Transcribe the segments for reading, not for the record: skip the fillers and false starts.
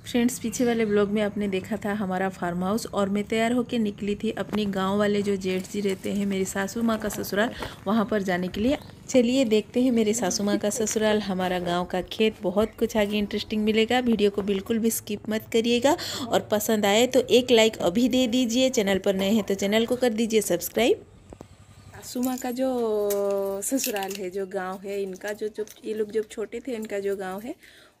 Friends, पीछे वाले blog में आपने देखा था हमारा फार्म हाउस, और मैं तैयार होकर निकली थी अपनी गांव वाले जो जेठ जी रहते हैं, मेरी सासू माँ का ससुराल, वहां पर जाने के लिए। चलिए देखते हैं मेरे सासू माँ का ससुराल, हमारा गांव का खेत। बहुत कुछ आगे इंटरेस्टिंग मिलेगा, वीडियो को बिल्कुल भी स्किप मत करिएगा। और पसंद आए तो एक लाइक अभी दे दीजिए, चैनल पर नए हैं तो चैनल को कर दीजिए सब्सक्राइब। सासू माँ का जो ससुराल है, जो गांव है इनका, जो जो ये लोग जब छोटे थे इनका जो गांव है,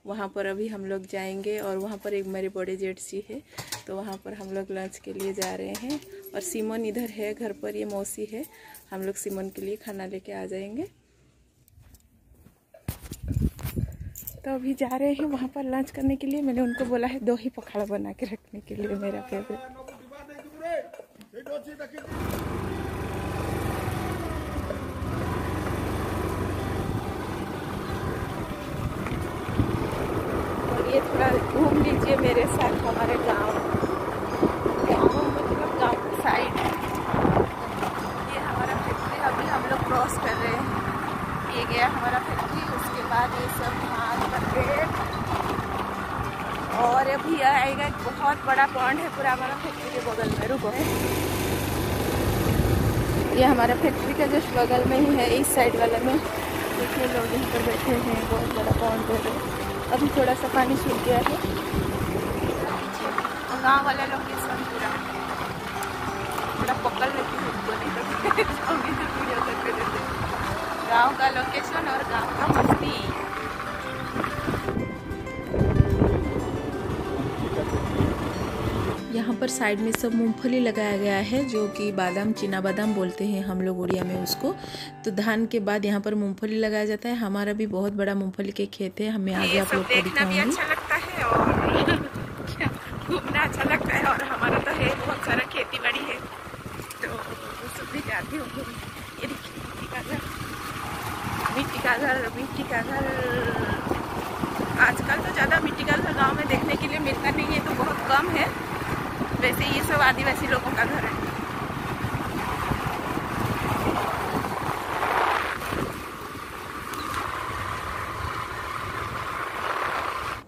वहाँ पर अभी हम लोग जाएंगे। और वहाँ पर एक मेरे बड़े जेठ जी है, तो वहाँ पर हम लोग लंच के लिए जा रहे हैं। और सिमन इधर है घर पर, ये मौसी है। हम लोग सिमन के लिए खाना लेके आ जाएंगे। तो अभी जा रहे हैं वहाँ पर लंच करने के लिए। मैंने उनको बोला है दही पखाड़ा बना के रखने के लिए, मेरा फेवरेट। ये थोड़ा घूम लीजिए मेरे साथ हमारे गांव मतलब गांव की साइड। ये हमारा फैक्ट्री अभी हम लोग क्रॉस कर रहे हैं। ये गया हमारा फैक्ट्री, उसके बाद ये सब धान का पेड़, और अभी यह आएगा एक बहुत बड़ा पॉन्ड है पूरा हमारा फैक्ट्री के बगल में। रुको, ये हमारा फैक्ट्री का जस्ट बगल में ही है, इस साइड वाले में। देखिए लोग यहाँ पर बैठे हैं, बहुत बड़ा पॉन्ड है। अभी थोड़ा सा पानी सूख गया है। गाँव वाला लोकेशन पूरा थोड़ा पकड़ लेती है उसको, नहीं तो वीडियो करके देते। गाँव का लोकेशन और गाँव का मस्ती। यहाँ पर साइड में सब मूंगफली लगाया गया है, जो कि बादाम, चीना बादाम बोलते हैं हम लोग उड़िया में उसको। तो धान के बाद यहाँ पर मूंगफली लगाया जाता है। हमारा भी बहुत बड़ा मूंगफली के खेत है, हमें आगे आप लोग को दिखाऊंगी। अच्छा लगता है और घूमना अच्छा लगता है, और हमारा तो है बहुत सारा खेती बाड़ी है, तो वो सब भी जाती हूँ। ये देखिए मिट्टी का घर, मिट्टी का घर, मिट्टी का घर। आजकल तो ज़्यादा मिट्टी का घर गाँव में देखने के लिए मिलता नहीं है, तो बहुत कम है। वैसे ये सब आदिवासी लोगों का घर है।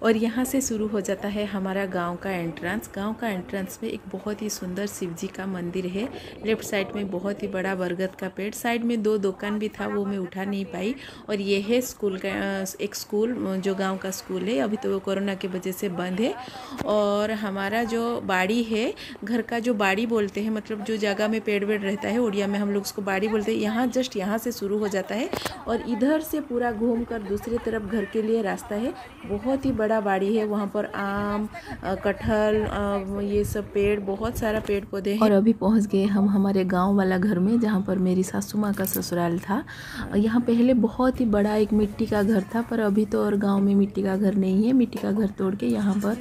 और यहाँ से शुरू हो जाता है हमारा गांव का एंट्रेंस। गांव का एंट्रेंस में एक बहुत ही सुंदर शिव जी का मंदिर है। लेफ्ट साइड में बहुत ही बड़ा बरगद का पेड़, साइड में 2 दुकान भी था, वो मैं उठा नहीं पाई। और ये है स्कूल का एक स्कूल, जो गांव का स्कूल है। अभी तो वो कोरोना की वजह से बंद है। और हमारा जो बाड़ी है, घर का जो बाड़ी बोलते हैं, मतलब जो जगह में पेड़ वेड़ रहता है, उड़िया में हम लोग उसको बाड़ी बोलते हैं। यहाँ जस्ट यहाँ से शुरू हो जाता है, और इधर से पूरा घूम कर दूसरी तरफ घर के लिए रास्ता है। बहुत ही बड़ा बाड़ी है, वहाँ पर आम, कटहल, ये सब पेड़, बहुत सारा पेड़ पौधे हैं। और अभी पहुँच गए हम हमारे गांव वाला घर में, जहाँ पर मेरी सासू माँ का ससुराल था। यहाँ पहले बहुत ही बड़ा एक मिट्टी का घर था, पर अभी तो और गांव में मिट्टी का घर नहीं है। मिट्टी का घर तोड़ के यहाँ पर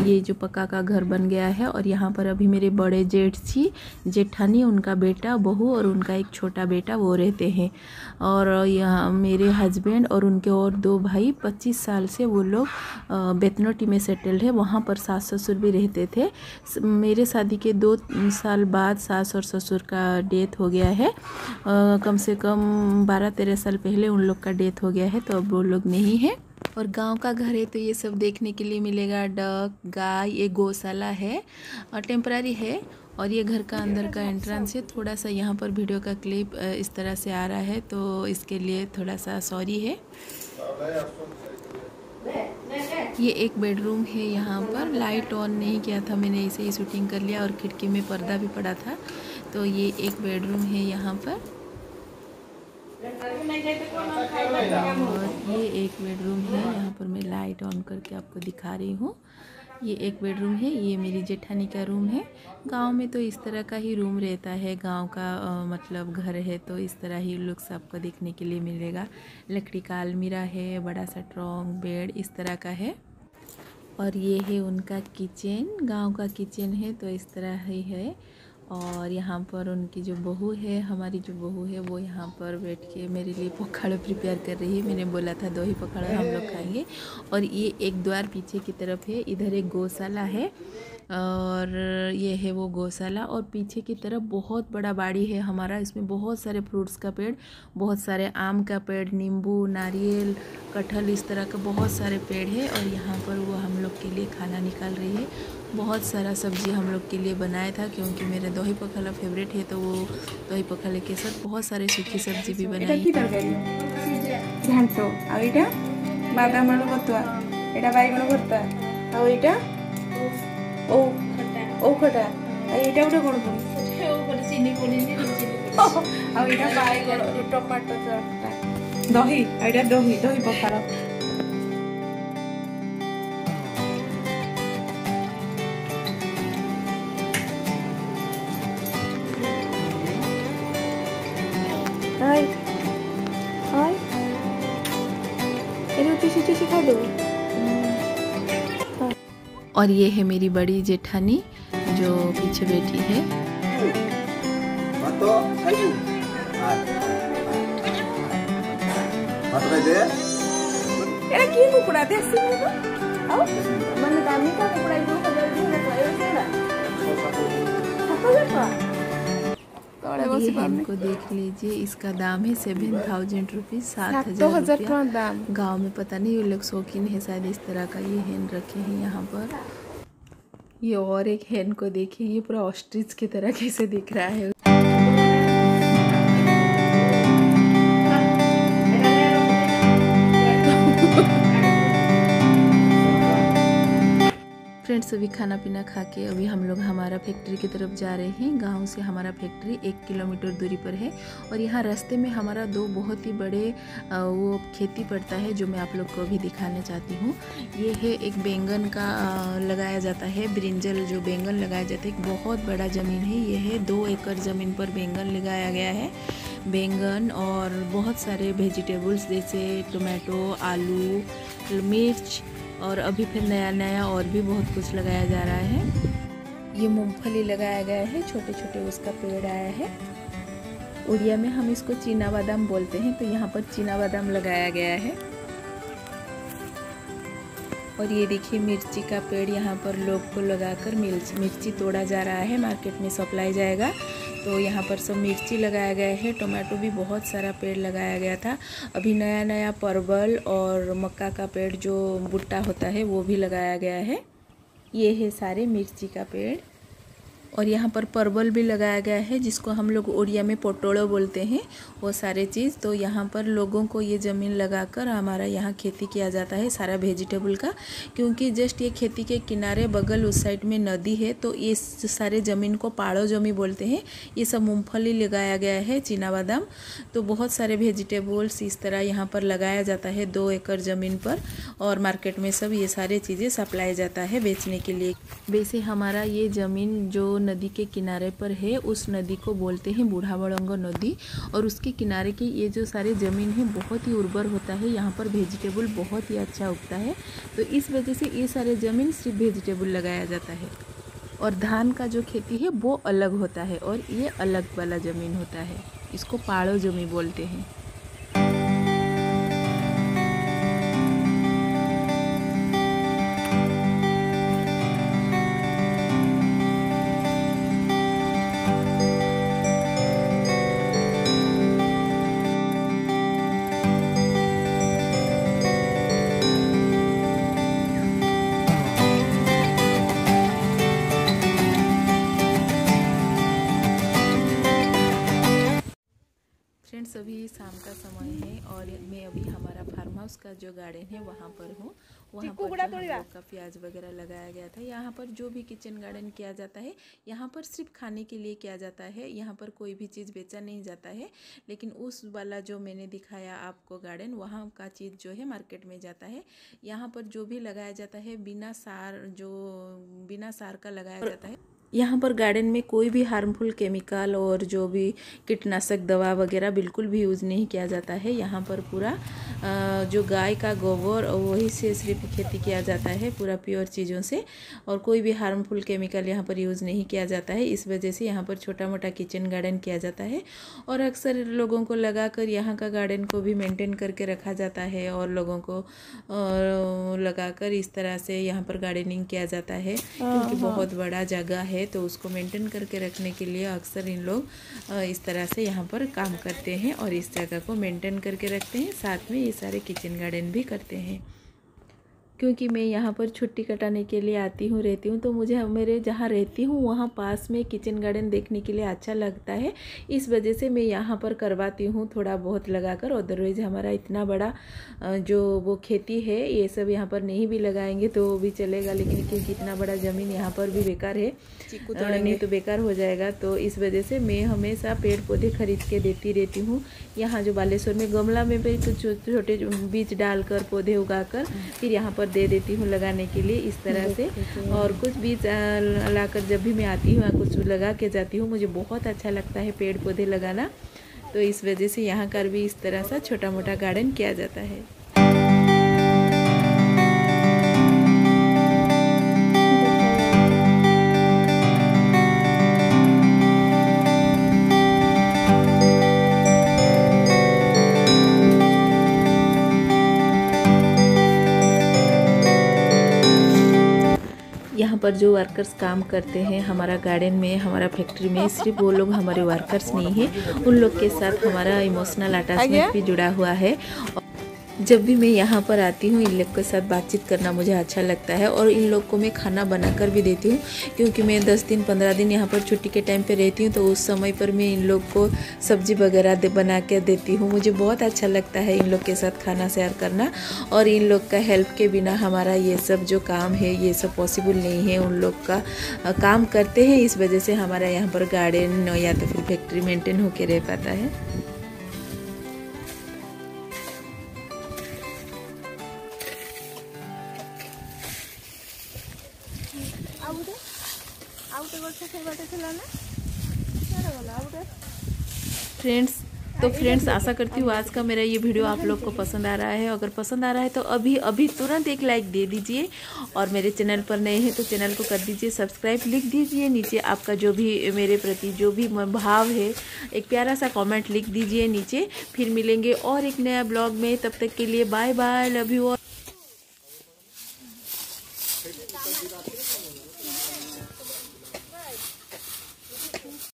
ये जो पक्का का घर बन गया है। और यहाँ पर अभी मेरे बड़े जेठ जी, जेठानी, उनका बेटा, बहू और उनका एक छोटा बेटा वो रहते हैं। और यहाँ मेरे हस्बैंड और उनके और 2 भाई 25 साल से वो लोग बेतनोटी में सेटल्ड है। वहाँ पर सास ससुर भी रहते थे। मेरे शादी के 2 साल बाद सास और ससुर का डेथ हो गया है। कम से कम 12-13 साल पहले उन लोग का डेथ हो गया है, तो अब वो लोग नहीं है। और गांव का घर है तो ये सब देखने के लिए मिलेगा। डक, गाय, ये गौशाला है, टेम्पररी है। और ये घर का अंदर का एंट्रेंस है। थोड़ा सा यहाँ पर वीडियो का क्लिप इस तरह से आ रहा है, तो इसके लिए थोड़ा सा सॉरी है। ये एक बेडरूम है। यहाँ पर लाइट ऑन नहीं किया था मैंने, इसे ही शूटिंग कर लिया। और खिड़की में पर्दा भी पड़ा था, तो ये एक बेडरूम है यहाँ पर। और ये एक बेडरूम है, यहाँ पर मैं लाइट ऑन करके आपको दिखा रही हूँ। ये एक बेडरूम है। ये मेरी जेठानी का रूम है। गांव में तो इस तरह का ही रूम रहता है, गांव का मतलब घर है तो इस तरह ही लुक्स आपको देखने के लिए मिलेगा। लकड़ी का अलमीरा है, बड़ा सा ट्रॉन्क बेड इस तरह का है। और ये है उनका किचन, गांव का किचन है तो इस तरह ही है। और यहाँ पर उनकी जो बहू है, हमारी जो बहू है, वो यहाँ पर बैठ के मेरे लिए पकौड़ा प्रिपेयर कर रही है। मैंने बोला था दही पकौड़ा हम लोग खाएंगे। और ये एक द्वार पीछे की तरफ है, इधर एक गौशाला है। और ये है वो गौशाला। और पीछे की तरफ बहुत बड़ा बाड़ी है हमारा, इसमें बहुत सारे फ्रूट्स का पेड़, बहुत सारे आम का पेड़, नींबू, नारियल, कटहल, इस तरह का बहुत सारे पेड़ है। और यहाँ पर वो हम लोग के लिए खाना निकाल रही है। बहुत सारा सब्जी हम लोग के लिए बनाया था, क्योंकि मेरे दही पखाला फेवरेट है, तो वो दही पखाले के साथ बहुत सारे सूखी सब्जी भी बनाई। घांट आईटा बादाम आलू भर्ता, एटा बैगन भर्ता, आईटा ओ ओ खटा, एटा गोटे कोन कोन चीनी पड़ी आ एटा बैगन टमाटो चटका, दही एटा दही दही पखाला। हाय हाय खा दो। और ये है मेरी बड़ी जेठानी जो पीछे बैठी है। इनको देख लीजिए, इसका दाम है 7,000 रुपीज़, 7,000 दाम। गाँव में पता नहीं, ये लोग शौकीन है शायद इस तरह का। ये हैन रखे हैं यहाँ पर। ये और एक हैन को देखिए, ये पूरा ऑस्ट्रिच की तरह कैसे दिख रहा है। फ्रेंड्स, अभी खाना पीना खा के अभी हम लोग हमारा फैक्ट्री की तरफ जा रहे हैं। गांव से हमारा फैक्ट्री 1 किलोमीटर दूरी पर है। और यहाँ रास्ते में हमारा 2 बहुत ही बड़े वो खेती पड़ता है, जो मैं आप लोग को अभी दिखाना चाहती हूँ। ये है एक बैंगन का लगाया जाता है, ब्रिंजल जो बैंगन लगाया जाता है। एक बहुत बड़ा ज़मीन है, ये है 2 एकड़ ज़मीन पर बैंगन लगाया गया है। बैंगन और बहुत सारे वेजिटेबल्स जैसे टोमेटो, आलू, मिर्च, और अभी फिर नया नया और भी बहुत कुछ लगाया जा रहा है। ये मूंगफली लगाया गया है, छोटे छोटे उसका पेड़ आया है। उड़िया में हम इसको चीना बादाम बोलते हैं, तो यहाँ पर चीना बादाम लगाया गया है। और ये देखिए मिर्ची का पेड़, यहाँ पर लोग को लगाकर मिर्ची तोड़ा जा रहा है, मार्केट में सप्लाई जाएगा। तो यहाँ पर सब मिर्ची लगाया गया है। टोमेटो भी बहुत सारा पेड़ लगाया गया था। अभी नया नया परवल और मक्का का पेड़ जो भुट्टा होता है वो भी लगाया गया है। ये है सारे मिर्ची का पेड़। और यहाँ पर परवल भी लगाया गया है, जिसको हम लोग उड़िया में पोटोड़ो बोलते हैं, वो सारे चीज़। तो यहाँ पर लोगों को ये ज़मीन लगाकर हमारा यहाँ खेती किया जाता है सारा वेजिटेबल का, क्योंकि जस्ट ये खेती के किनारे बगल उस साइड में नदी है। तो ये सारे ज़मीन को पाड़ो जमी बोलते हैं। ये सब मूँगफली लगाया गया है, चीना बादाम, तो बहुत सारे वेजिटेबल्स इस तरह यहाँ पर लगाया जाता है 2 एकड़ ज़मीन पर। और मार्केट में सब ये सारे चीज़ें सप्लाई जाता है बेचने के लिए। वैसे हमारा ये ज़मीन जो नदी के किनारे पर है, उस नदी को बोलते हैं बूढ़ा बड़ंगो नदी। और उसके किनारे की ये जो सारे ज़मीन है बहुत ही उर्वर होता है, यहाँ पर वेजिटेबल बहुत ही अच्छा उगता है। तो इस वजह से ये सारे ज़मीन सिर्फ वेजिटेबल लगाया जाता है। और धान का जो खेती है वो अलग होता है, और ये अलग वाला ज़मीन होता है, इसको पाड़ो जमी बोलते हैं। फ्रेंड्स, अभी शाम का समय है और मैं अभी हमारा फार्म हाउस का जो गार्डन है वहाँ पर हूँ। वहाँ पर हम लोग का प्याज वगैरह लगाया गया था। यहाँ पर जो भी किचन गार्डन किया जाता है, यहाँ पर सिर्फ खाने के लिए किया जाता है। यहाँ पर कोई भी चीज़ बेचा नहीं जाता है। लेकिन उस वाला जो मैंने दिखाया आपको गार्डन, वहाँ का चीज़ जो है मार्केट में जाता है। यहाँ पर जो भी लगाया जाता है बिना सार का लगाया जाता है। यहाँ पर गार्डन में कोई भी हार्मफुल केमिकल और जो भी कीटनाशक दवा वगैरह बिल्कुल भी यूज़ नहीं किया जाता है। यहाँ पर पूरा जो गाय का गोबर और वही से सिर्फ खेती किया जाता है, पूरा प्योर चीज़ों से, और कोई भी हार्मफुल केमिकल यहाँ पर यूज़ नहीं किया जाता है। इस वजह से यहाँ पर छोटा मोटा किचन गार्डन किया जाता है और अक्सर लोगों को लगाकर यहाँ का गार्डन को भी मेंटेन करके रखा जाता है और लोगों को लगाकर इस तरह से यहाँ पर गार्डनिंग किया जाता है, क्योंकि बहुत बड़ा जगह है तो उसको मेंटेन करके रखने के लिए अक्सर इन लोग इस तरह से यहाँ पर काम करते हैं और इस जगह को मेंटेन करके रखते हैं। साथ में ये सारे किचन गार्डन भी करते हैं। क्योंकि मैं यहाँ पर छुट्टी कटाने के लिए आती हूँ, रहती हूँ, तो मुझे मेरे जहाँ रहती हूँ वहाँ पास में किचन गार्डन देखने के लिए अच्छा लगता है। इस वजह से मैं यहाँ पर करवाती हूँ थोड़ा बहुत लगाकर। अदरवाइज़ हमारा इतना बड़ा जो वो खेती है ये सब यहाँ पर नहीं भी लगाएंगे तो भी चलेगा, लेकिन क्योंकि इतना बड़ा ज़मीन यहाँ पर भी बेकार है, नहीं तो बेकार हो जाएगा। तो इस वजह से मैं हमेशा पेड़ पौधे खरीद के देती रहती हूँ। यहाँ जो बालेश्वर में गमला में भी कुछ छोटे बीज डालकर पौधे उगाकर फिर यहाँ पर दे देती हूँ लगाने के लिए इस तरह से। और कुछ बीज लाकर जब भी मैं आती हूँ कुछ लगा के जाती हूँ, मुझे बहुत अच्छा लगता है पेड़ पौधे लगाना। तो इस वजह से यहाँ कर भी इस तरह से छोटा मोटा गार्डन किया जाता है। यहाँ पर जो वर्कर्स काम करते हैं हमारा गार्डन में, हमारा फैक्ट्री में, सिर्फ वो लोग हमारे वर्कर्स नहीं हैं, उन लोग के साथ हमारा इमोशनल अटैचमेंट भी जुड़ा हुआ है। जब भी मैं यहाँ पर आती हूँ इन लोग के साथ बातचीत करना मुझे अच्छा लगता है और इन लोग को मैं खाना बनाकर भी देती हूँ, क्योंकि मैं 10 दिन 15 दिन यहाँ पर छुट्टी के टाइम पे रहती हूँ तो उस समय पर मैं इन लोग को सब्जी वगैरह बना के देती हूँ। मुझे बहुत अच्छा लगता है इन लोग के साथ खाना शेयर करना और इन लोग का हेल्प के बिना हमारा ये सब जो काम है ये सब पॉसिबल नहीं है। उन लोग का काम करते हैं, इस वजह से हमारा यहाँ पर गार्डन या तो फिर फैक्ट्री मेंटेन होके रह पाता है। फ्रेंड्स आशा करती हूँ आज का मेरा ये वीडियो आप लोग को पसंद आ रहा है। अगर पसंद आ रहा है तो अभी तुरंत एक लाइक दे दीजिए और मेरे चैनल पर नए हैं तो चैनल को कर दीजिए सब्सक्राइब। लिख दीजिए नीचे आपका जो भी मेरे प्रति जो भी भाव है, एक प्यारा सा कमेंट लिख दीजिए नीचे। फिर मिलेंगे और एक नया ब्लॉग में, तब तक के लिए बाय बाय, लव यू।